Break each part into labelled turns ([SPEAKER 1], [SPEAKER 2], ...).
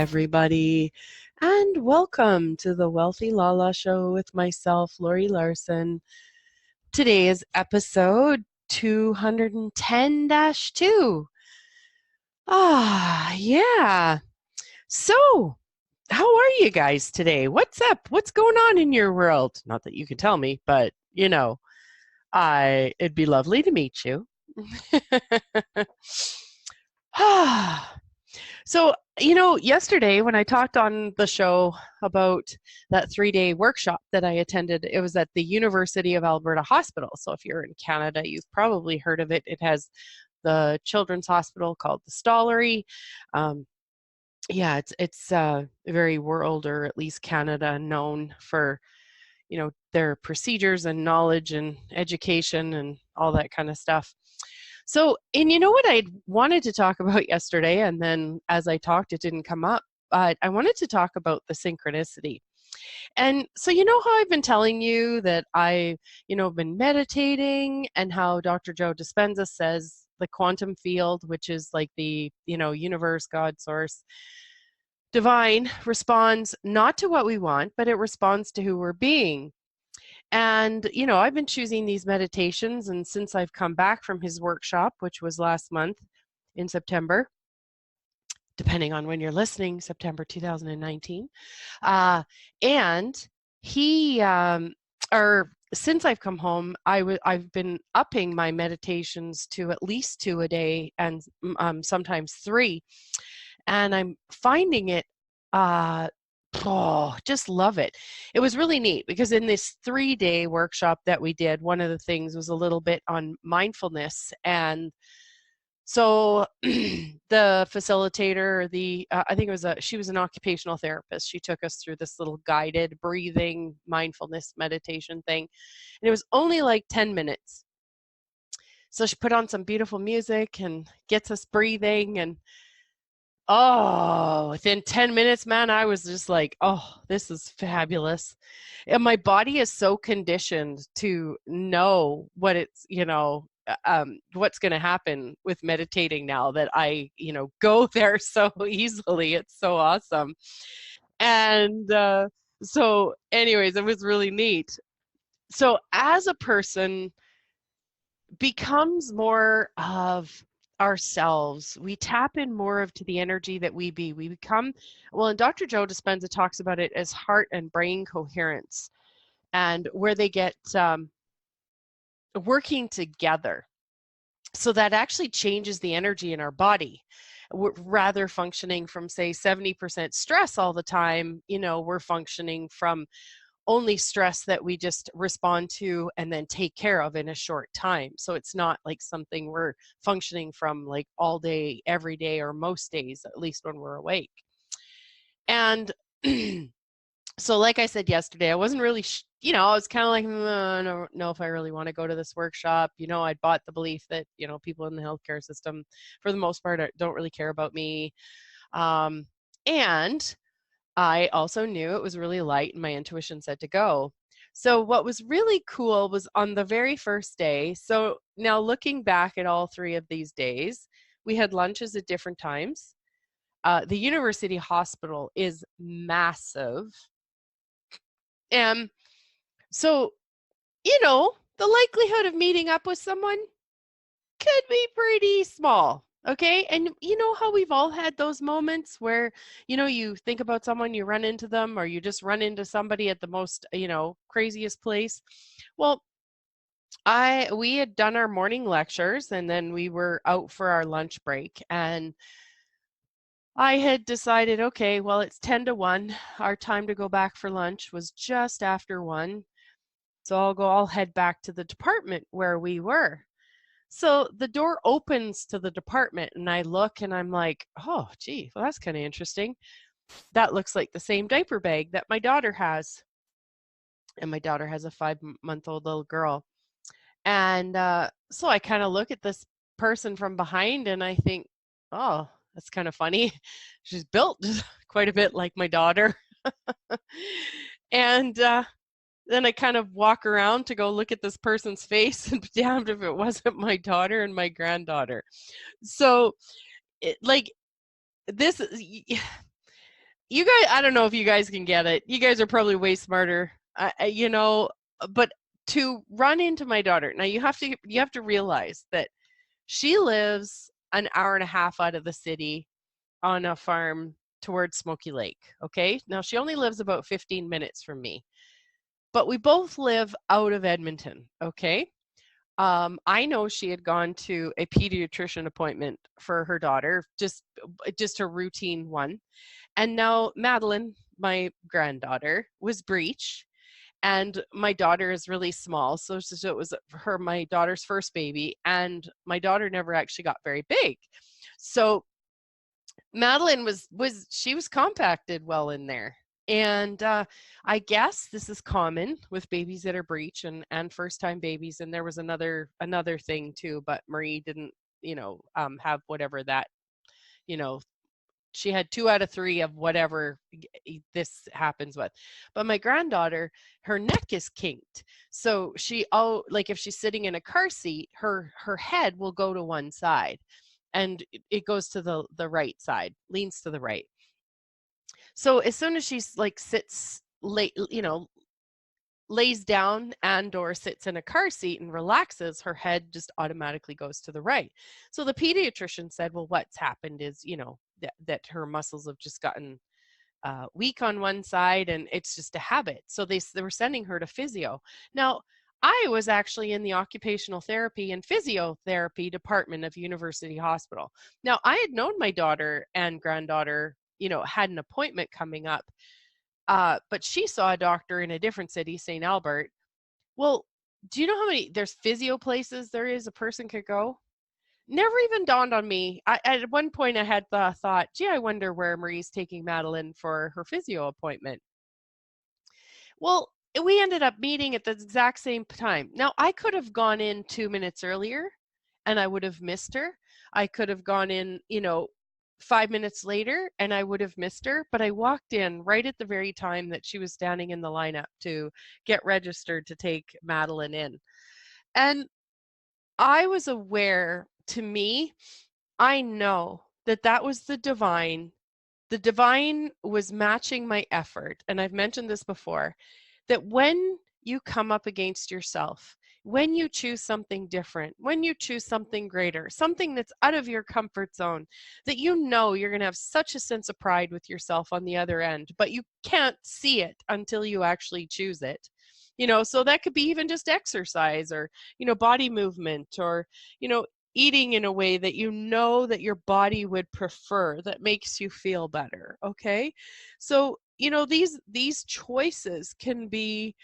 [SPEAKER 1] everybody, and welcome to the Wealthy LaLa Show with myself, Laurie Laursen. Today is episode 210-2. Yeah. So, how are you guys today? What's up? What's going on in your world? Not that you can tell me, but it'd be lovely to meet you. So, yesterday when I talked on the show about that 3-day workshop that I attended, it was at the University of Alberta Hospital. So if you're in Canada, you've probably heard of it. It has the children's hospital called the Stollery. It's very world, or at least Canada, known for, their procedures and knowledge and education and all that kind of stuff. So, and you know what I wanted to talk about yesterday, and then as I talked, it didn't come up, but I wanted to talk about the synchronicity. And so, how I've been telling you that I, been meditating, and how Dr. Joe Dispenza says the quantum field, which is like the, universe, God, source, divine, responds not to what we want, but it responds to who we're being. And, I've been choosing these meditations, and since I've come back from his workshop, which was last month in September, depending on when you're listening, September 2019, and he, since I've come home, I've been upping my meditations to at least 2 a day, and sometimes 3, and I'm finding it, just love it. It was really neat because in this 3-day workshop that we did, one of the things was a little bit on mindfulness. And so the facilitator, I think she was an occupational therapist. She took us through this little guided breathing mindfulness meditation thing. And it was only like 10 minutes. So she put on some beautiful music and gets us breathing, and within 10 minutes, man, I was just like, this is fabulous. And my body is so conditioned to know what it's, what's going to happen with meditating now, that I, go there so easily. It's so awesome. And so anyways, it was really neat. So as a person becomes more of ourselves, we tap in more to the energy that we become, and Dr. Joe Dispenza talks about it as heart and brain coherence, and where they get working together. So that actually changes the energy in our body. We're rather functioning from, say, 70% stress all the time, we're functioning from only stress that we just respond to and then take care of in a short time. So it's not like something we're functioning from like all day, every day, or most days, at least when we're awake. And so like I said yesterday, I wasn't really, I was kind of like, I don't know if I really want to go to this workshop. I'd bought the belief that, people in the healthcare system, for the most part, don't really care about me. And I also knew it was really light, and my intuition said to go. So what was really cool was on the very first day. So now looking back at all 3 of these days, we had lunches at different times. The university hospital is massive. And so, the likelihood of meeting up with someone could be pretty small. Okay. And how we've all had those moments where, you think about someone, you run into them, or you just run into somebody at the most, craziest place. Well, we had done our morning lectures, and then we were out for our lunch break, and I had decided, okay, well, it's 10-1. Our time to go back for lunch was just after 1. So I'll head back to the department where we were. So the door opens to the department, and I look, and I'm like, oh, gee, well, that's kind of interesting. That looks like the same diaper bag that my daughter has. And my daughter has a 5-month-old little girl. And so I kind of look at this person from behind, and I think, oh, that's kind of funny. She's built quite a bit like my daughter. And then I kind of walk around to go look at this person's face, and damned if it wasn't my daughter and my granddaughter. So, this you guys, I don't know if you guys can get it. You guys are probably way smarter, you know, but to run into my daughter, now you have to realize that she lives an hour and a half out of the city on a farm towards Smoky Lake. Okay. Now she only lives about 15 minutes from me, but we both live out of Edmonton. Okay. I know she had gone to a pediatrician appointment for her daughter, just a routine one. And now Madeline, my granddaughter, was breech, and my daughter is really small, so it was my daughter's first baby, and my daughter never actually got very big. So Madeline she was compacted well in there. And I guess this is common with babies that are breech and first time babies. And there was another thing too, but Marie didn't, have whatever that, you know, she had 2 out of 3 of whatever this happens with. But my granddaughter, her neck is kinked. So like if she's sitting in a car seat, her head will go to one side and it goes to the right side, leans to the right. So as soon as she's like sits late, lays down and or sits in a car seat and relaxes, her head just automatically goes to the right. So the pediatrician said, well, what's happened is, that her muscles have just gotten weak on one side and it's just a habit. So they were sending her to physio. Now, I was actually in the occupational therapy and physiotherapy department of University Hospital. Now, I had known my daughter and granddaughter, had an appointment coming up. But she saw a doctor in a different city, St. Albert. Well, do you know how many there's physio places there is a person could go? Never even dawned on me. At one point I had the thought, gee, I wonder where Marie's taking Madeline for her physio appointment. Well, we ended up meeting at the exact same time. Now, I could have gone in 2 minutes earlier and I would have missed her. I could have gone in, 5 minutes later and I would have missed her, but I walked in right at the very time that she was standing in the lineup to get registered to take Madeline in. And I was aware, to me, I know that was the divine. The divine was matching my effort. And I've mentioned this before, that when you come up against yourself, when you choose something different, when you choose something greater, something that's out of your comfort zone, that you're going to have such a sense of pride with yourself on the other end, but you can't see it until you actually choose it. So that could be even just exercise or, body movement or, eating in a way that that your body would prefer, that makes you feel better. Okay. So, these choices can be,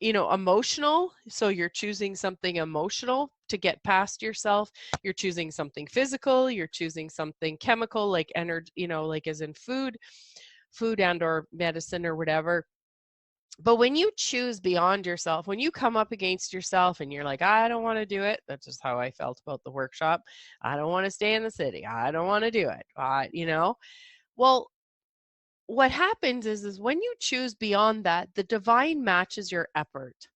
[SPEAKER 1] emotional. So you're choosing something emotional to get past yourself. You're choosing something physical. You're choosing something chemical, like energy, like as in food and or medicine or whatever. But when you choose beyond yourself, when you come up against yourself and you're like, I don't want to do it. That's just how I felt about the workshop. I don't want to stay in the city. I don't want to do it. Well, what happens is when you choose beyond that, the divine matches your effort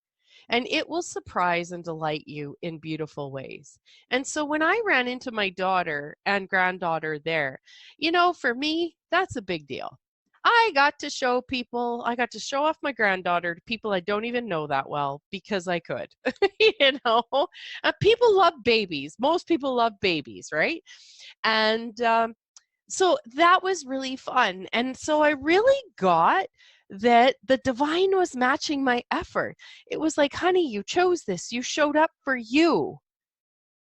[SPEAKER 1] and it will surprise and delight you in beautiful ways. And so when I ran into my daughter and granddaughter there, for me, that's a big deal. I got to show off my granddaughter to people I don't even know that well because I could. People love babies. Most people love babies, right? And so that was really fun. And so I really got that the divine was matching my effort. It was like, honey, you chose this. You showed up for you.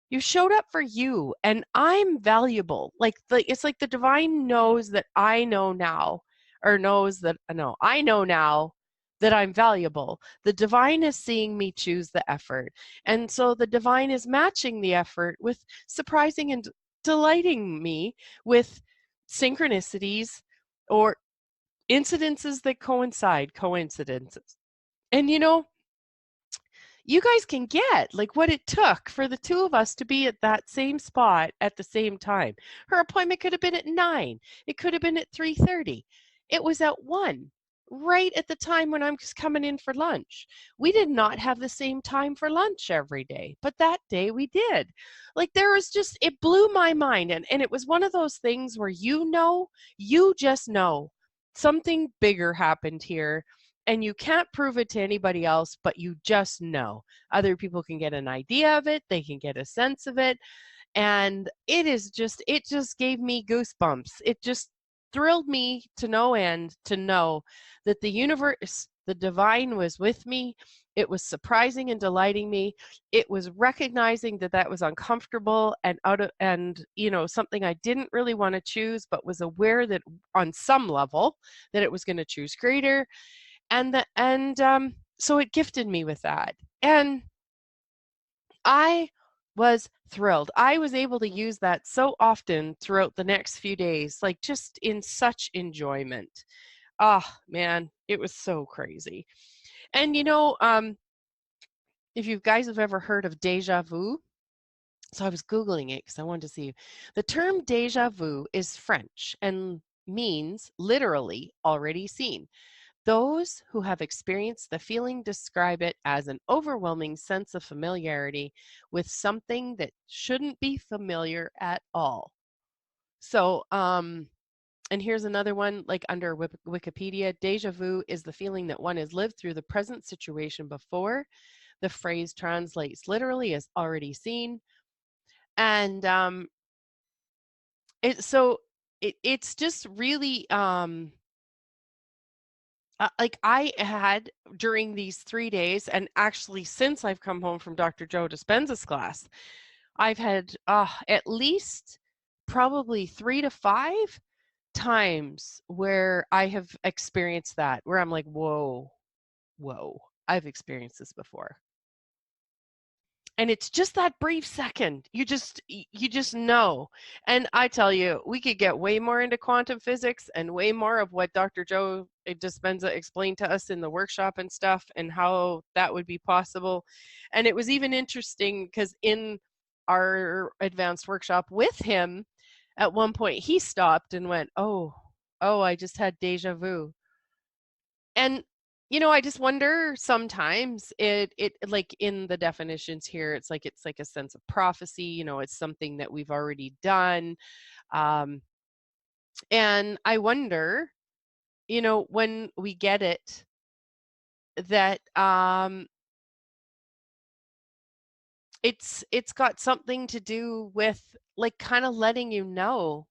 [SPEAKER 1] You showed up for you, and I'm valuable. It's like the divine knows that I know now, or knows that no, I know now that I'm valuable. The divine is seeing me choose the effort. And so the divine is matching the effort with surprising and delighting me with synchronicities or incidences that coincidences. And you guys can get like what it took for the two of us to be at that same spot at the same time. Her appointment could have been at 9. It could have been at 3:30. It was at 1. right at the time when I'm just coming in for lunch. We did not have the same time for lunch every day, but that day we did. Like there was just, it blew my mind. And it was one of those things where you just know something bigger happened here. And you can't prove it to anybody else, but you just know. Other people can get an idea of it, they can get a sense of it. And it just gave me goosebumps. It just thrilled me to no end to know that the universe, the divine was with me. It was surprising and delighting me. It was recognizing that that was uncomfortable and something I didn't really want to choose, but was aware that on some level that it was going to choose greater. So it gifted me with that. And I was thrilled. I was able to use that so often throughout the next few days, like just in such enjoyment. Oh man, it was so crazy. And if you guys have ever heard of déjà vu, so I was Googling it because I wanted to see. The term déjà vu is French and means literally already seen. Those who have experienced the feeling describe it as an overwhelming sense of familiarity with something that shouldn't be familiar at all. So, and here's another one, like under Wikipedia, déjà vu is the feeling that one has lived through the present situation before. The phrase translates literally as already seen. And it's just really like I had during these 3 days, and actually since I've come home from Dr. Joe Dispenza's class, I've had at least probably 3 to 5 times where I have experienced that, where I'm like, whoa, I've experienced this before. And it's just that brief second. You just know. And I tell you, we could get way more into quantum physics and way more of what Dr. Joe Dispenza explained to us in the workshop and stuff, and how that would be possible. And it was even interesting because in our advanced workshop with him, at one point he stopped and went, oh, I just had deja vu. And I just wonder sometimes it like in the definitions here, it's like a sense of prophecy, it's something that we've already done. um and I wonder, when we get it, that it's got something to do with like kind of letting you know,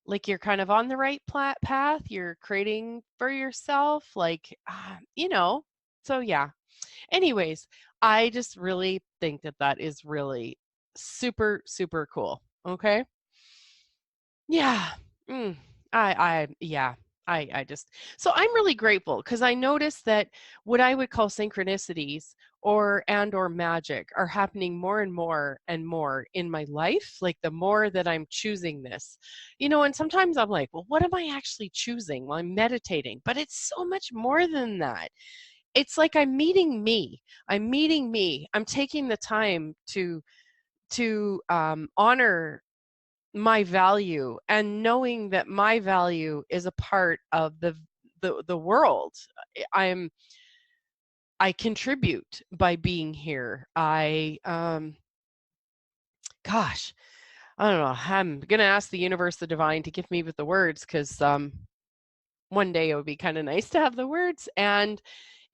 [SPEAKER 1] like you're kind of on the right path, you're creating for yourself, like so yeah. Anyways, I just really think that that is really super, super cool. Okay. Yeah. Mm. Yeah. I just, so I'm really grateful because I noticed that what I would call synchronicities or magic are happening more and more and more in my life. Like the more that I'm choosing this, and sometimes I'm like, well, what am I actually choosing while I'm meditating? But it's so much more than that. It's like I'm meeting me. I'm taking the time to honor my value, and knowing that my value is a part of the world. I contribute by being here. Gosh, I don't know. I'm gonna ask the universe, the divine, to give me with the words, because one day it would be kind of nice to have the words. And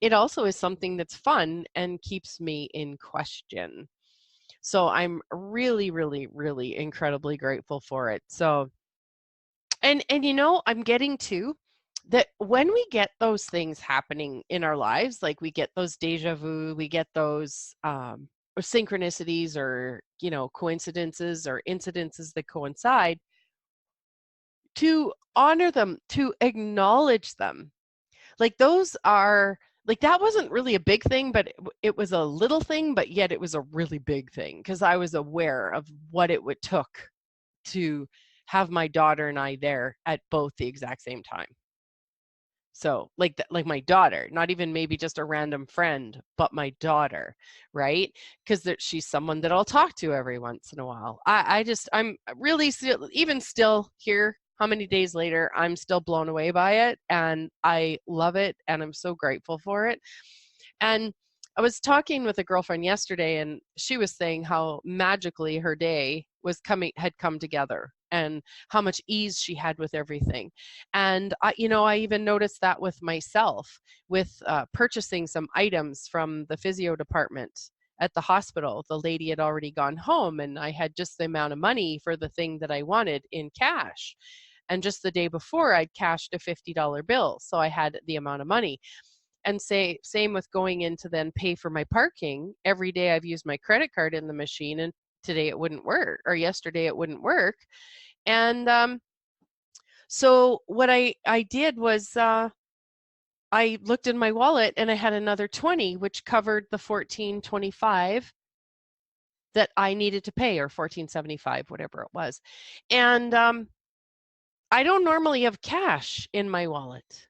[SPEAKER 1] it also is something that's fun and keeps me in question. So I'm really, really, really incredibly grateful for it. So, and I'm getting to that when we get those things happening in our lives, like we get those deja vu, we get those or synchronicities, or coincidences or incidences that coincide, to honor them, to acknowledge them. Like those are, like that wasn't really a big thing, but it was a little thing, but yet it was a really big thing because I was aware of what it would took to have my daughter and I there at both the exact same time. So like my daughter, not even maybe just a random friend, but my daughter, right? Because she's someone that I'll talk to every once in a while. I'm really still, even still here how many days later, I'm still blown away by it and I love it and I'm so grateful for it. And I was talking with a girlfriend yesterday and she was saying how magically her day had come together and how much ease she had with everything. And I even noticed that with myself with purchasing some items from the physio department at the hospital. The lady had already gone home and I had just the amount of money for the thing that I wanted in cash. And just the day before, I'd cashed a $50 bill. So I had the amount of money. And same with going in to then pay for my parking. Every day I've used my credit card in the machine, and today it wouldn't work, or yesterday it wouldn't work. And so what I did was I looked in my wallet and I had another 20, which covered the 14.25 that I needed to pay, or 14.75, whatever it was. And I don't normally have cash in my wallet.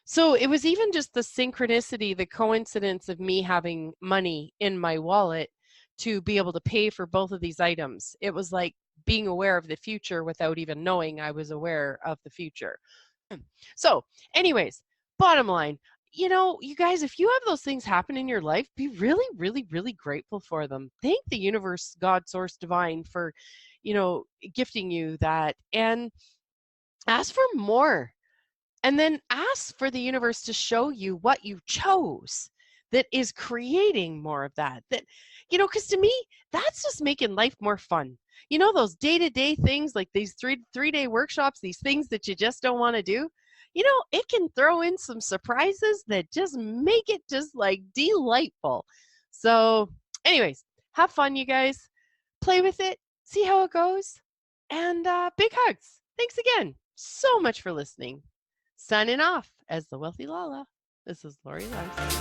[SPEAKER 1] So it was even just the synchronicity, the coincidence of me having money in my wallet to be able to pay for both of these items. It was like being aware of the future without even knowing I was aware of the future. So, anyways, bottom line, you guys, if you have those things happen in your life, be really, really, really grateful for them. Thank the universe, God, source, divine for, gifting you that, and ask for more. And then ask for the universe to show you what you chose that is creating more of that. Because to me, that's just making life more fun. Those day-to-day things like these three-day workshops, these things that you just don't want to do, it can throw in some surprises that just make it just like delightful. So, anyways, have fun, you guys. Play with it, see how it goes, and big hugs. Thanks again so much for listening. Signing off as the Wealthy LaLa. This is Laurie Laursen.